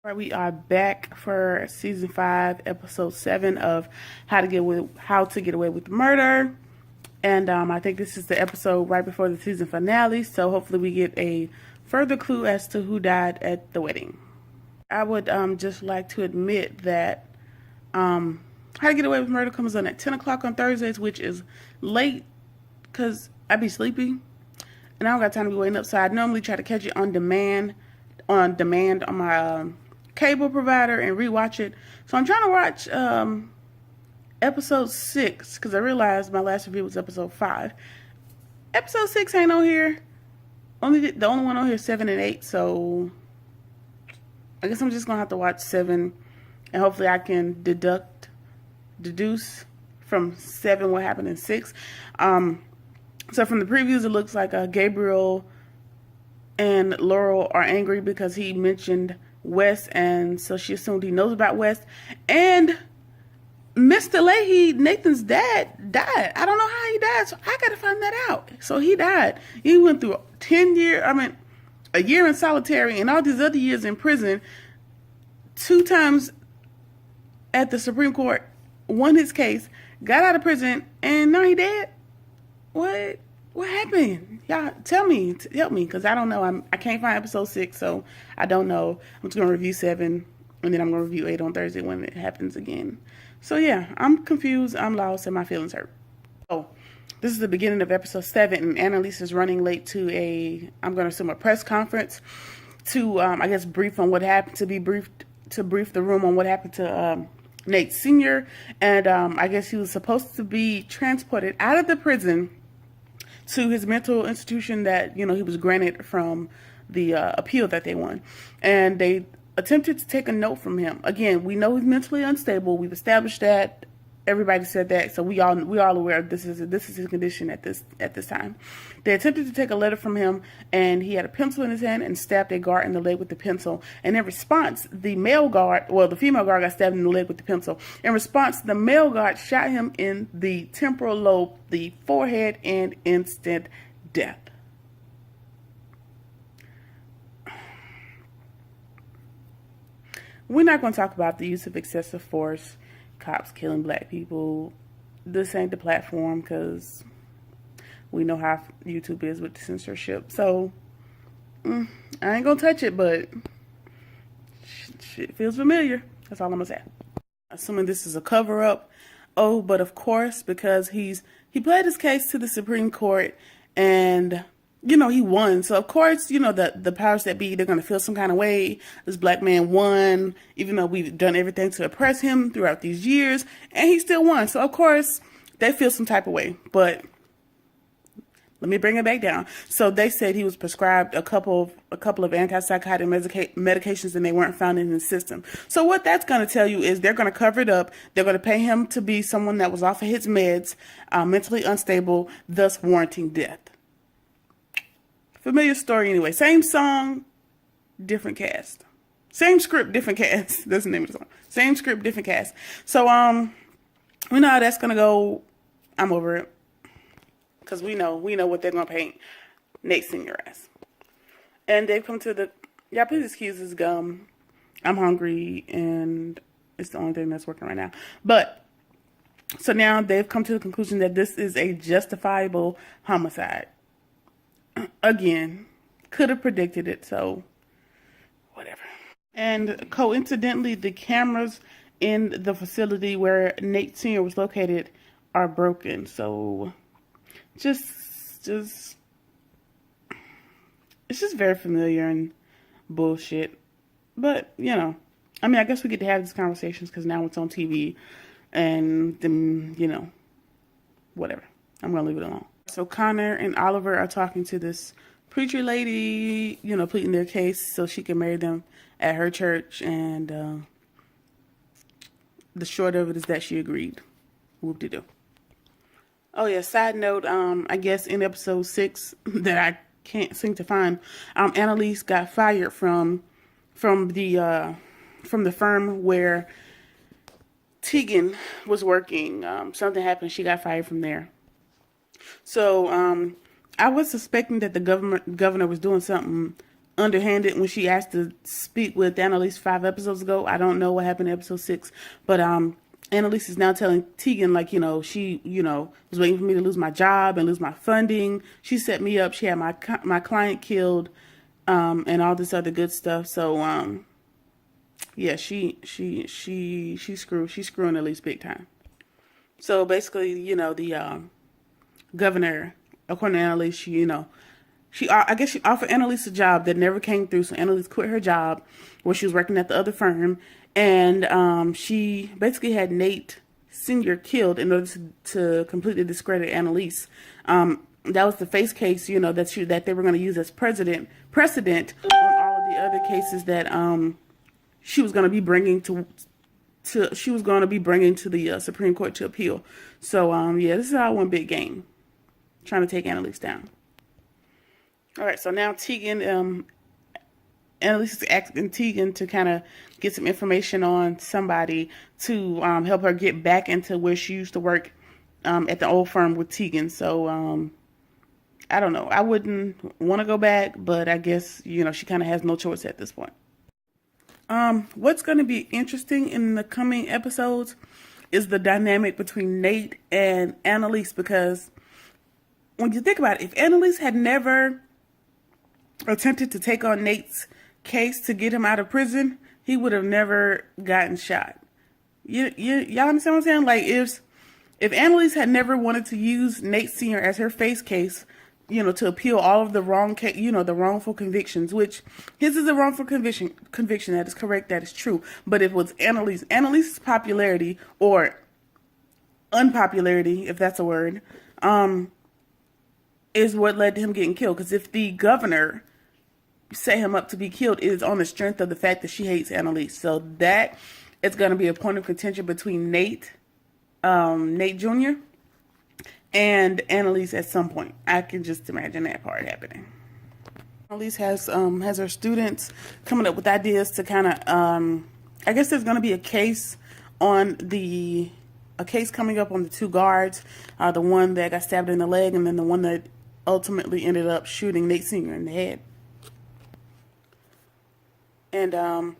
All right, we are back for season 5, episode 7 of How to Get Away with Murder. And I think this is the episode right before the season finale, so hopefully we get a further clue as to who died at the wedding. I would just like to admit that How to Get Away with Murder comes on at 10 o'clock on Thursdays, which is late because I be sleepy and I don't got time to be waiting up. So I normally try to catch it on demand on my cable provider and rewatch it. So I'm trying to watch episode 6 because I realized my last review was episode 5. Episode 6 ain't on here. The only one on here is 7 and 8. So I guess I'm just gonna have to watch 7, and hopefully I can deduce from 7 what happened in 6. So from the previews, it looks like Gabriel and Laurel are angry because he mentioned West, and so she assumed he knows about West. And Mr. Leahy, Nathan's dad, died. I don't know how he died, so I gotta find that out. So he died. He went through a year in solitary and all these other years in prison, 2 times at the Supreme Court, won his case, got out of prison, and now he dead? What happened? Y'all tell me, help me, because I don't know. I can't find episode 6, so I don't know. I'm just going to review 7, and then I'm going to review 8 on Thursday when it happens again. So yeah, I'm confused, I'm lost, and my feelings hurt. Oh, this is the beginning of episode 7, and Annalise is running late to I'm going to assume a press conference to, I guess, brief on what happened, to brief the room on what happened to Nate Sr. And I guess he was supposed to be transported out of the prison to his mental institution that, he was granted from the appeal that they won. And they attempted to take a note from him. Again, we know he's mentally unstable. We've established that. Everybody said that. So we all aware of this is his condition at this time. They attempted to take a letter from him, and he had a pencil in his hand and stabbed a guard in the leg with the pencil. And in response, the female guard got stabbed in the leg with the pencil. In response, the male guard shot him in the temporal lobe, the forehead, and instant death. We're not going to talk about the use of excessive force, cops killing black people. This ain't the platform because we know how YouTube is with the censorship. So I ain't gonna touch it, but shit feels familiar. That's all I'm gonna say. Assuming this is a cover-up. Oh, but of course, because he pled his case to the Supreme Court, and he won. So of course, the powers that be, they're gonna feel some kind of way. This black man won, even though we've done everything to oppress him throughout these years, and he still won. So of course, they feel some type of way. But let me bring it back down. So they said he was prescribed a couple of antipsychotic medications, and they weren't found in his system. So what that's going to tell you is they're going to cover it up. They're going to pay him to be someone that was off of his meds, mentally unstable, thus warranting death. Familiar story anyway. Same song, different cast. Same script, different cast. That's the name of the song. Same script, different cast. So we know how that's going to go. I'm over it. Because we know what they're going to paint Nate Sr. as. And they've come to y'all please excuse this gum. I'm hungry and it's the only thing that's working right now. But, so now they've come to the conclusion that this is a justifiable homicide. Again, could have predicted it, so whatever. And coincidentally, the cameras in the facility where Nate Sr. was located are broken. So just it's just very familiar and bullshit. But I guess we get to have these conversations because now it's on TV, and then whatever. I'm gonna leave it alone. So Connor and Oliver are talking to this preacher lady, pleading their case so she can marry them at her church, and the short of it is that she agreed. Whoop-de-doo. Oh yeah, side note, I guess in episode 6 that I can't seem to find, Annalise got fired from the firm where Tegan was working. Something happened, she got fired from there. So I was suspecting that the governor was doing something underhanded when she asked to speak with Annalise 5 episodes ago. I don't know what happened in episode 6, but Annalise is now telling Tegan, like, she, was waiting for me to lose my job and lose my funding. She set me up. She had my client killed, and all this other good stuff. So, yeah, she's screwing Annalise big time. So basically, the governor, according to Annalise, I guess she offered Annalise a job that never came through. So Annalise quit her job where she was working at the other firm. And she basically had Nate Sr. killed in order to completely discredit Annalise. That was the face case, that they were going to use as precedent on all of the other cases that she was going to be bringing to the Supreme Court to appeal. So yeah, this is all one big game, trying to take Annalise down. All right, so now Annalise is asking Tegan to kind of get some information on somebody to help her get back into where she used to work at the old firm with Tegan. So I don't know. I wouldn't want to go back, but I guess, she kind of has no choice at this point. What's going to be interesting in the coming episodes is the dynamic between Nate and Annalise, because when you think about it, if Annalise had never attempted to take on Nate's case to get him out of prison, he would have never gotten shot. Y'all understand what I'm saying? Like, if Annalise had never wanted to use Nate Sr. as her face case, to appeal all of the the wrongful convictions, which his is a wrongful conviction, that is correct, that is true. But if it was Annalise's popularity or unpopularity, if that's a word, is what led to him getting killed. Because if the governor set him up to be killed, it is on the strength of the fact that she hates Annalise. So that is going to be a point of contention between Nate Jr. and Annalise at some point. I can just imagine that part happening. Annalise has her students coming up with ideas to kind of, I guess there's going to be a case coming up on the 2 guards, the one that got stabbed in the leg, and then the one that ultimately ended up shooting Nate Sr. in the head. And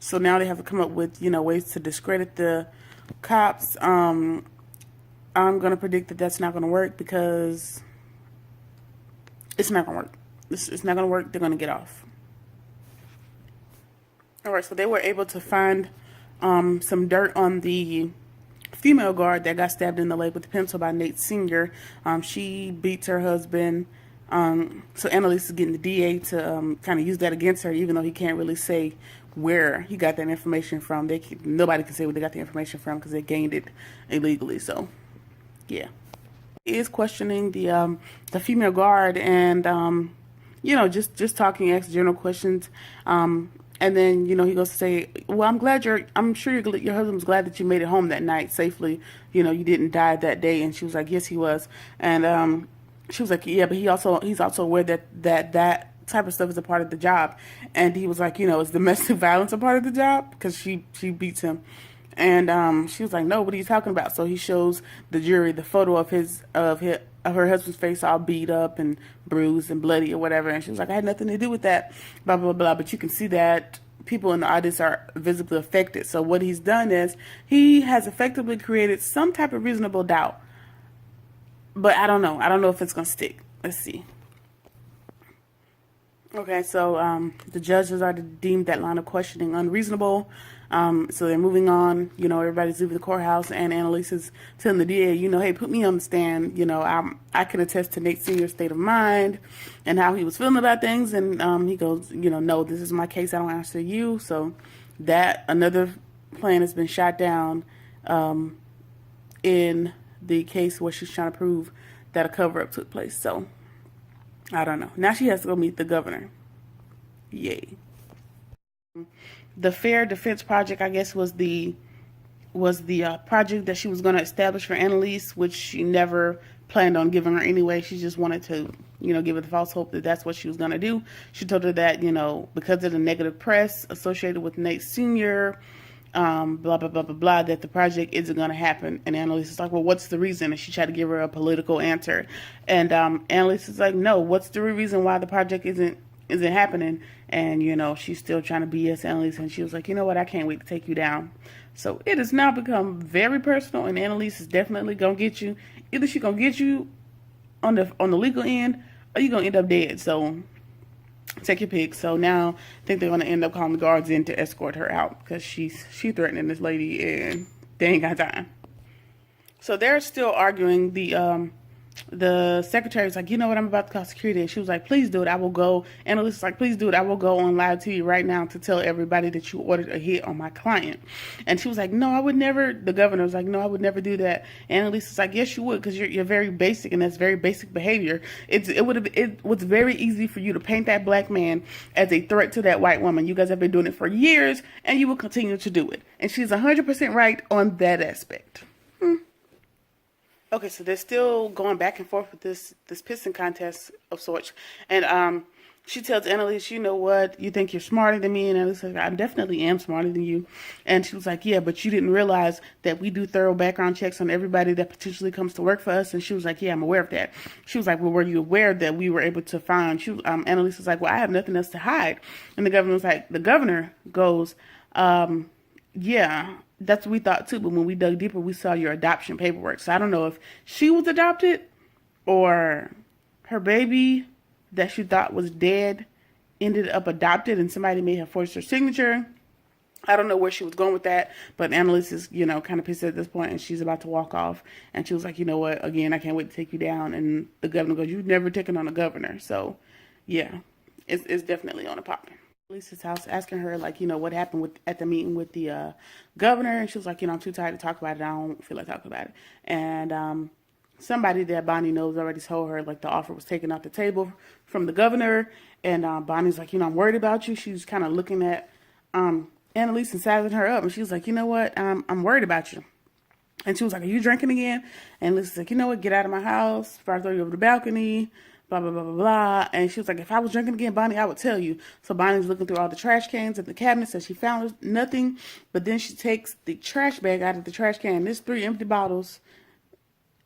so now they have to come up with, ways to discredit the cops. I'm going to predict that that's not going to work, because it's not going to work. It's not going to work. They're going to get off. All right, so they were able to find some dirt on the female guard that got stabbed in the leg with a pencil by Nate Sr. She beats her husband. So Annalise is getting the DA to kind of use that against her, even though he can't really say where he got that information from. Nobody can say where they got the information from, because they gained it illegally. So, yeah. He is questioning the female guard, and just talking, ask general questions. And then, he goes to say, well, I'm sure your husband was glad that you made it home that night safely. You didn't die that day. And she was like, yes, he was. And she was like, yeah, but he's also aware that type of stuff is a part of the job. And he was like, is domestic violence a part of the job? Because she beats him. And she was like, no, what are you talking about? So he shows the jury the photo of her husband's face all beat up and bruised and bloody or whatever. And she was like, I had nothing to do with that, blah, blah, blah. But you can see that people in the audience are visibly affected. So what he's done is he has effectively created some type of reasonable doubt. But I don't know. I don't know if it's going to stick. Let's see. Okay, so the judges are deemed that line of questioning unreasonable. So they're moving on. Everybody's leaving the courthouse, and Annalise is telling the DA, hey, put me on the stand. I can attest to Nate Sr.'s state of mind and how he was feeling about things. And he goes, no, this is my case. I don't answer you. So that another plan has been shot down in the case where she's trying to prove that a cover-up took place. So I don't know. Now she has to go meet the governor. Yay. The Fair Defense Project, I guess, was the project that she was going to establish for Annalise, which she never planned on giving her anyway. She just wanted to, give her the false hope that that's what she was going to do. She told her that, because of the negative press associated with Nate Sr., blah, blah, blah, blah, blah, that the project isn't going to happen. And Annalise is like, well, what's the reason? And she tried to give her a political answer. And Annalise is like, no, what's the reason why the project isn't isn't happening. And, you know, she's still trying to BS Annalise. And she was like, you know what, I can't wait to take you down. So it has now become very personal, and Annalise is definitely going to get you. Either she's going to get you on the legal end, or you're going to end up dead. So take your pick. So now I think they're going to end up calling the guards in to escort her out because she threatening this lady, and they ain't got time. So they're still arguing. The secretary was like, you know what, I'm about to call security. And she was like, please do it, I will go. Annalise was like, please do it, I will go on live TV right now to tell everybody that you ordered a hit on my client. And she was like, no, I would never. The governor was like, no, I would never do that. Annalise was like, yes, you would, because you're very basic, and that's very basic behavior. It was very easy for you to paint that black man as a threat to that white woman. You guys have been doing it for years, and you will continue to do it. And she's 100% right on that aspect. Okay, so they're still going back and forth with this pissing contest of sorts. And she tells Annalise, you know what, you think you're smarter than me? And Annalise says, I definitely am smarter than you. And she was like, yeah, but you didn't realize that we do thorough background checks on everybody that potentially comes to work for us. And she was like, yeah, I'm aware of that. She was like, well, were you aware that we were able to find? Annalise was like, well, I have nothing else to hide. And the governor goes, yeah, that's what we thought too, but when we dug deeper, we saw your adoption paperwork. So I don't know if she was adopted or her baby that she thought was dead ended up adopted and somebody may have forged her signature. I don't know where she was going with that, but Annalise is, you know, kind of pissed at this point, and she's about to walk off. And she was like, you know what, again, I can't wait to take you down. And the governor goes, you've never taken on a governor. So, yeah, it's definitely on a popping. Lisa's house, asking her, like, you know, what happened at the meeting with the governor. And she was like, you know, I'm too tired to talk about it. I don't feel like talking about it. And somebody that Bonnie knows already told her, like, the offer was taken off the table from the governor. And Bonnie's like, you know, I'm worried about you. She's kind of looking at Annalise and sizing her up. And she was like, you know what, I'm worried about you. And she was like, are you drinking again? And Lisa's like, you know what, get out of my house before I throw you over the balcony. Blah, blah, blah, blah, blah. And she was like, if I was drinking again, Bonnie, I would tell you. So Bonnie's looking through all the trash cans and the cabinets, and she found nothing. But then she takes the trash bag out of the trash can. There's 3 empty bottles.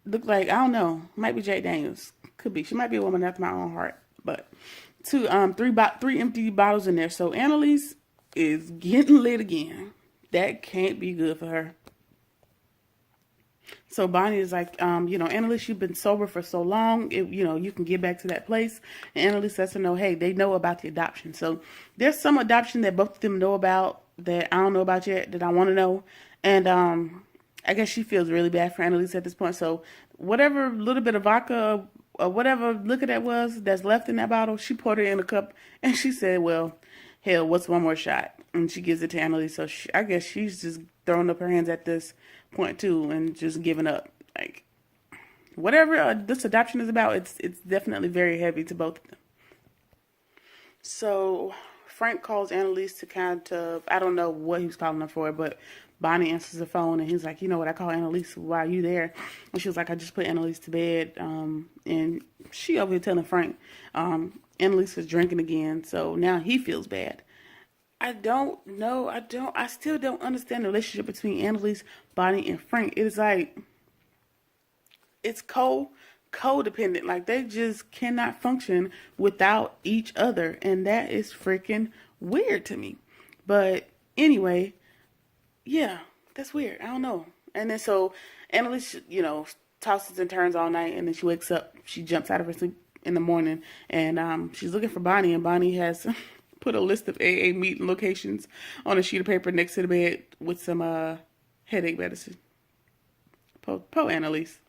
Look like, I don't know, might be Jack Daniels. Could be. She might be a woman after my own heart. But 3 empty bottles in there. So Annalise is getting lit again. That can't be good for her. So Bonnie is like, you know, Annalise, you've been sober for so long, you know, you can get back to that place. And Annalise says to know, hey, they know about the adoption. So there's some adoption that both of them know about that I don't know about yet, that I want to know. And I guess she feels really bad for Annalise at this point. So whatever little bit of vodka or whatever liquor that was that's left in that bottle, she poured it in a cup. And she said, well, hell, what's one more shot? And she gives it to Annalise. So I guess she's just throwing up her hands at this point too and just giving up. Like, whatever this adoption is about, it's definitely very heavy to both of them. So Frank calls Annalise to kind of, I don't know what he was calling her for, but Bonnie answers the phone and he's like, you know what, I call Annalise, why are you there? And she was like, I just put Annalise to bed. And she over here telling Frank, Annalise is drinking again, so now he feels bad. I still don't understand the relationship between Annalise, Bonnie, and Frank. It's like, it's codependent. Like, they just cannot function without each other. And that is freaking weird to me. But anyway, yeah, that's weird. I don't know. And then so Annalise, you know, tosses and turns all night. And then she wakes up. She jumps out of her sleep in the morning. And she's looking for Bonnie. And Bonnie has put a list of AA meeting locations on a sheet of paper next to the bed with some headache medicine. Po Annalise.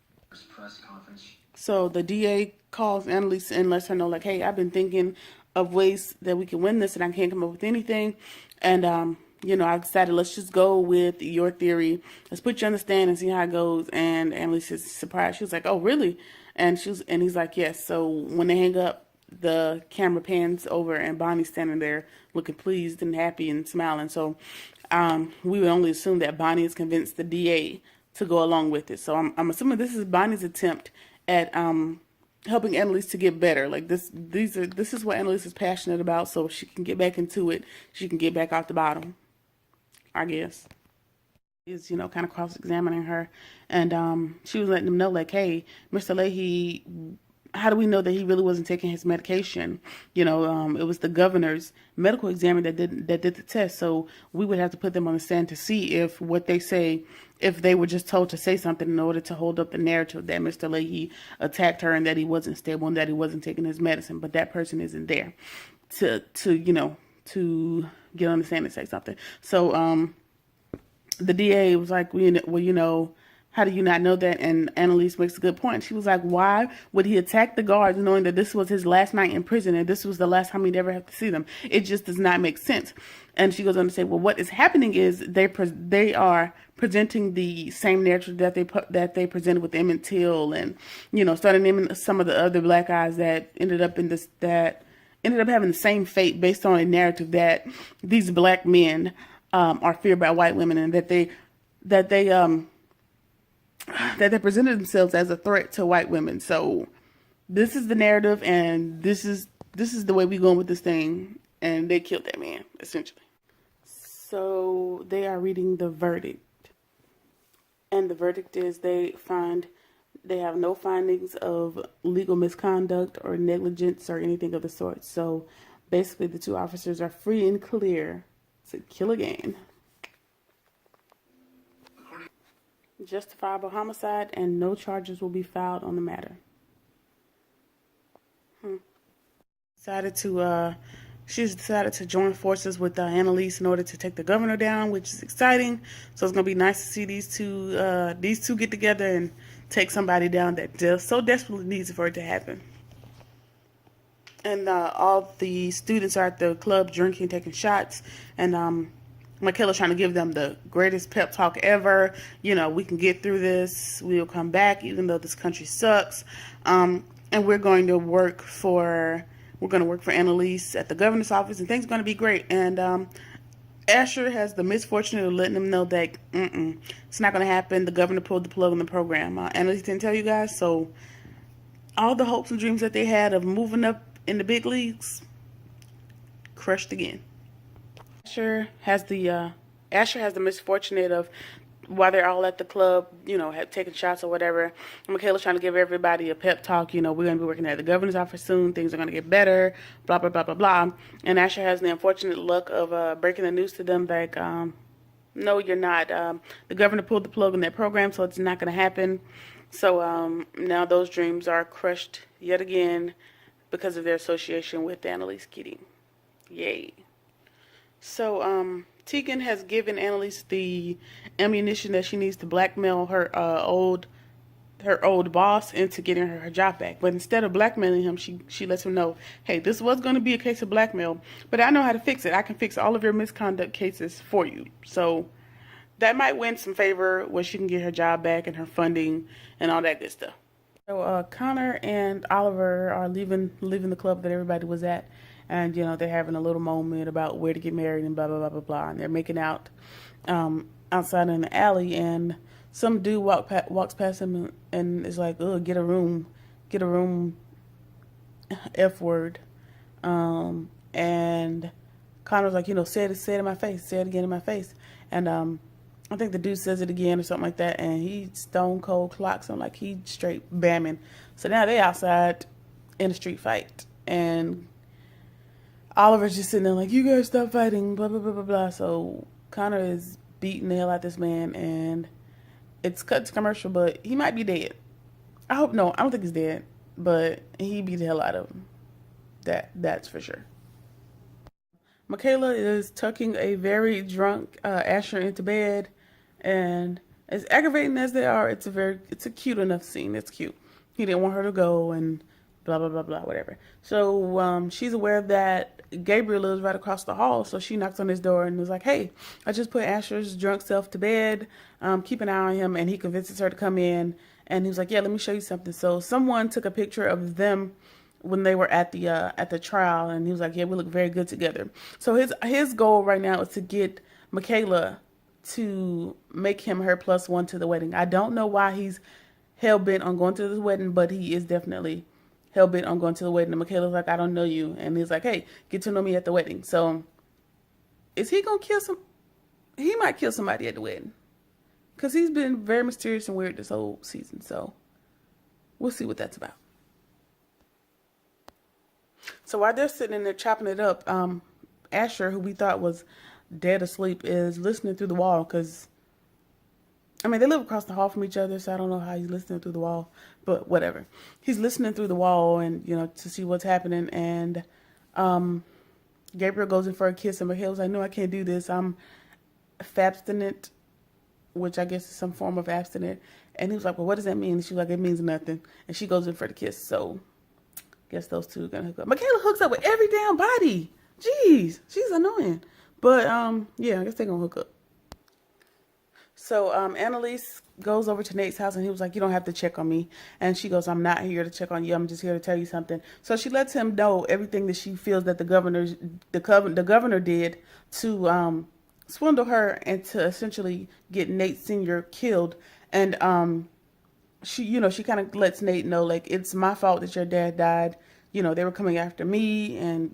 So the DA calls Annalise and lets her know, like, hey, I've been thinking of ways that we can win this and I can't come up with anything. And, you know, I decided let's just go with your theory. Let's put you on the stand and see how it goes. And Annalise is surprised. She was like, oh, really? And he's like, yes. So when they hang up, the camera pans over and Bonnie's standing there looking pleased and happy and smiling. So we would only assume that Bonnie has convinced the DA to go along with it. So I'm assuming this is Bonnie's attempt at helping Annalise to get better. Like, this is what Annalise is passionate about, so she can get back into it. She can get back off the bottom, I guess. Is, you know, kind of cross-examining her. And she was letting them know, like, hey, Mr. Leahy how do we know that he really wasn't taking his medication? You know, it was the governor's medical examiner that did the test. So we would have to put them on the stand to see if what they say, if they were just told to say something in order to hold up the narrative that Mr. Leahy attacked her and that he wasn't stable and that he wasn't taking his medicine. But that person isn't there to get on the stand and say something. So the DA was like, well, you know, how do you not know that? And Annalise makes a good point. She was like, why would he attack the guards knowing that this was his last night in prison and this was the last time he'd ever have to see them? It just does not make sense. And she goes on to say, well, what is happening is they are presenting the same narrative that they presented with Emmett Till and, you know, starting naming some of the other black guys that ended up having the same fate based on a narrative that these black men are feared by white women and that they presented themselves as a threat to white women. So this is the narrative, and this is the way we going with this thing. And they killed that man, essentially. So they are reading the verdict. And the verdict is they have no findings of legal misconduct or negligence or anything of the sort. So basically the two officers are free and clear to kill again. Justifiable homicide, and no charges will be filed on the matter. She's decided to join forces with Annalise in order to take the governor down, which is exciting. So it's gonna be nice to see these two get together and take somebody down that so desperately needs it for it to happen. And all the students are at the club drinking, taking shots, and Michaela's trying to give them the greatest pep talk ever. You know, we can get through this. We'll come back, even though this country sucks. And we're going to work for Annalise at the governor's office, and things are going to be great. And Asher has the misfortune of letting them know that it's not going to happen. The governor pulled the plug on the program. Annalise didn't tell you guys, so all the hopes and dreams that they had of moving up in the big leagues crushed again. Asher has the misfortunate of, while they're all at the club, you know, taking shots or whatever, Michaela's trying to give everybody a pep talk. You know, we're going to be working at the governor's office soon. Things are going to get better, blah, blah, blah, blah, blah. And Asher has the unfortunate luck of breaking the news to them like, no, you're not. The governor pulled the plug on that program, so it's not going to happen. So now those dreams are crushed yet again because of their association with Annalise Keating. Yay. So Tegan has given Annalise the ammunition that she needs to blackmail her old boss into getting her job back. But instead of blackmailing him, she lets him know, hey, this was going to be a case of blackmail, but I know how to fix it. I can fix all of your misconduct cases for you. So that might win some favor where she can get her job back and her funding and all that good stuff. So Connor and Oliver are leaving the club that everybody was at. And, you know, they're having a little moment about where to get married and blah, blah, blah, blah, blah. And they're making out outside in the alley. And some dude walks past him and is like, oh, get a room, F word. And Connor's like, you know, say it in my face. Say it again in my face. And I think the dude says it again or something like that. And he stone cold clocks him like he straight bamming. So now they outside in a street fight. And Oliver's just sitting there like, you guys stop fighting, blah, blah, blah, blah, blah. So Connor is beating the hell out of this man, and it's cut to commercial, but he might be dead. I don't think he's dead, but he beat the hell out of him. That's for sure. Michaela is tucking a very drunk Asher into bed, and as aggravating as they are, it's a cute enough scene. It's cute. He didn't want her to go, and blah, blah, blah, blah, whatever. So she's aware that Gabriel lives right across the hall, so she knocks on his door and is like, hey, I just put Asher's drunk self to bed. Keep an eye on him. And he convinces her to come in, and he was like, yeah, let me show you something. So someone took a picture of them when they were at the trial, and he was like, yeah, we look very good together. So his goal right now is to get Michaela to make him her +1 to the wedding. I don't know why he's hell-bent on going to this wedding, but he is definitely hell-bent on going to the wedding. And Michaela's like, I don't know you. And he's like, hey, get to know me at the wedding. So is he going to kill he might kill somebody at the wedding. Because he's been very mysterious and weird this whole season. So we'll see what that's about. So while they're sitting in there chopping it up, Asher, who we thought was dead asleep, is listening through the wall because, I mean, they live across the hall from each other, so I don't know how he's listening through the wall, but whatever. He's listening through the wall and, to see what's happening, and Gabriel goes in for a kiss, and Michaela's like, no, I can't do this. I'm abstinent, which I guess is some form of abstinent. And he was like, well, what does that mean? And she was like, it means nothing. And she goes in for the kiss, so I guess those two are going to hook up. Michaela hooks up with every damn body. Jeez, she's annoying. But, yeah, I guess they're going to hook up. So Annalise goes over to Nate's house, and he was like, you don't have to check on me. And she goes, I'm not here to check on you. I'm just here to tell you something. So she lets him know everything that she feels that the governor did to swindle her and to essentially get Nate Sr. killed. And she kind of lets Nate know, like, it's my fault that your dad died. They were coming after me, and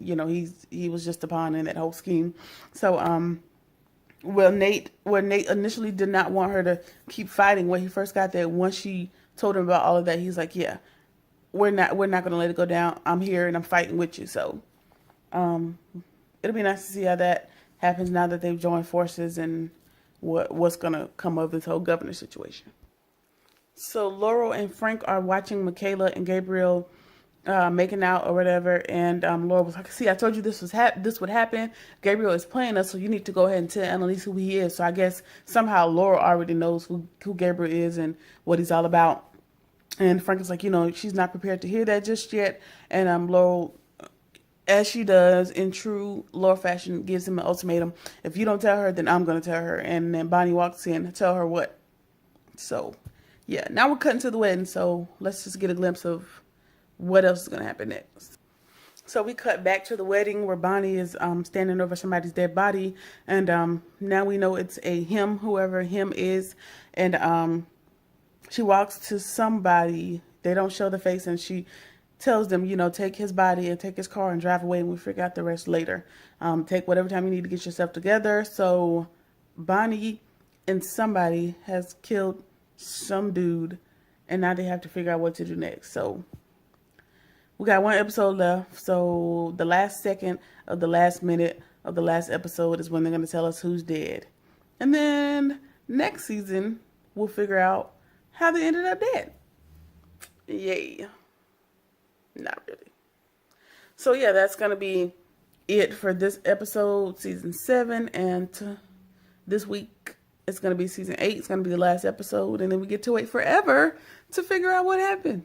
he was just a pawn in that whole scheme. So Nate initially did not want her to keep fighting when he first got there. Once she told him about all of that, he's like, yeah, we're not going to let it go down. I'm here and I'm fighting with you. So it'll be nice to see how that happens now that they've joined forces and what's going to come of this whole governor situation. So Laurel and Frank are watching Michaela and Gabriel making out or whatever, and Laura was like, see, I told you this would happen. Gabriel is playing us, so you need to go ahead and tell Annalise who he is. So I guess somehow Laura already knows who Gabriel is and what he's all about. And Frank is like, she's not prepared to hear that just yet. And Laurel, as she does in true Laura fashion, gives him an ultimatum. If you don't tell her, then I'm going to tell her. And then Bonnie walks in to tell her what. So yeah, now we're cutting to the wedding, so let's just get a glimpse of what else is going to happen next. So we cut back to the wedding where Bonnie is standing over somebody's dead body. And now we know it's a him, whoever him is. And she walks to somebody. They don't show the face. And she tells them, take his body and take his car and drive away. And we figure out the rest later. Take whatever time you need to get yourself together. So Bonnie and somebody has killed some dude. And now they have to figure out what to do next. So we got one episode left, so the last second of the last minute of the last episode is when they're going to tell us who's dead. And then next season, we'll figure out how they ended up dead. Yay. Not really. So yeah, that's going to be it for this episode, season 7. And this week, it's going to be season 8. It's going to be the last episode. And then we get to wait forever to figure out what happened.